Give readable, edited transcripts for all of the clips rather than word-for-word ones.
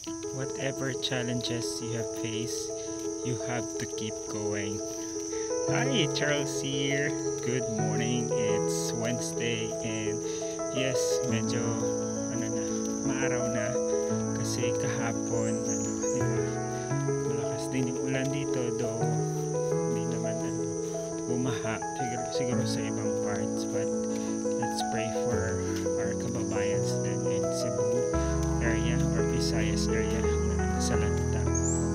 Whatever challenges you have faced, you have to keep going. Hi, Charles here. Good morning. It's Wednesday and yes, medyo maaraw na kasi kahapon di ba? Malakas din yung ulan dito, though hindi naman bumaha siguro sa ibang parts, but let's pray for our kababayans din in Cebu area or Visayas area na sa Lanta.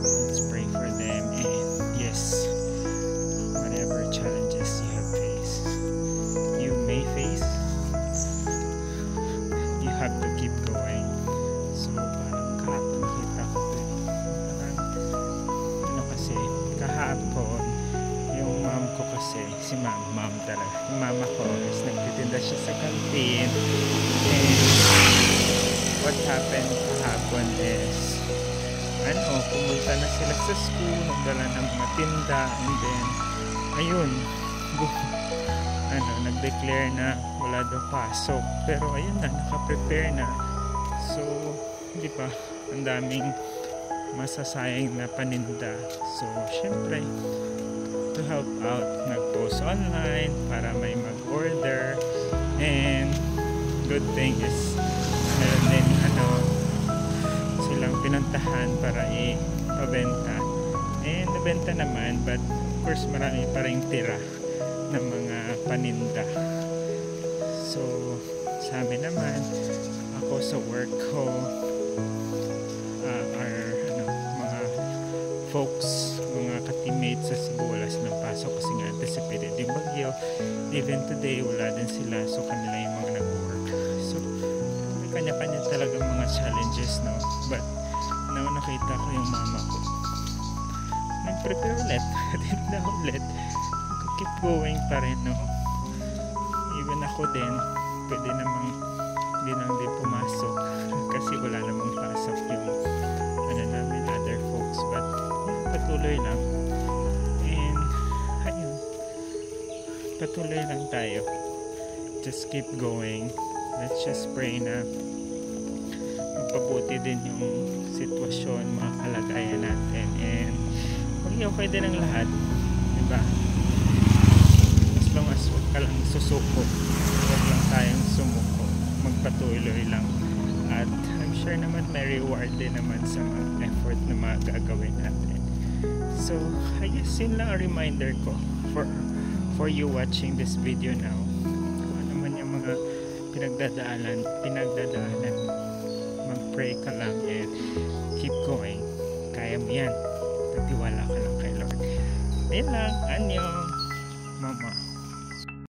Let's pray for them, and yes, whatever challenges you have faced, you may face, you have to keep going. So parang kahapon nakita ko kasi kahapon yung mom ko kasi, si mom talaga, yung mama ko is nagtitinda siya sa kantin, and what happened kahapon is pumunta na sila sa school, nagdala ng mga tinda, and then ayun nag-declare na wala daw pasok, pero ayun na, naka-prepare na. So di ba, ang daming masasayang na paninda. So syempre, to help out, nag-post online para may mag-order, and good thing is meron din silang pinantahan para i-pabenta, and nabenta naman, but of course marami pa ring tira ng mga paninda. So sa amin naman, ako sa work ko, mga folks, mga ka-teammates sa Cebulas ng pasok kasi nga anticipated yung bagyo. Even today wala din sila, so kami lang yung mga nag-work. So may kanya-kanya talagang mga challenges, no? But nakita ko yung mama ko nag-prepare ulit, tinda ulit, keep going pa rin, no? Even ako din, pwede namang hindi lang din pumasok kasi wala namang pasok yung namin other folks, but patuloy lang, and ayun, patuloy lang tayo, just keep going. Let's just pray na magpabuti din yung sitwasyon, mga kalagayan natin, and okay din ang lahat, diba? As long as huwag ka lang susuko, huwag lang tayong sumuko, magpatuloy lang, at I'm sure naman may reward din naman sa mga effort na mga gagawin natin. So I guess yun lang a reminder ko for you watching this video now, kung ano man yung mga pinagdadaanan, mag-pray ka lang and keep going. Kaya mo yan, tatiwala ka lang kay Lord. Ayun lang, annyeong mama.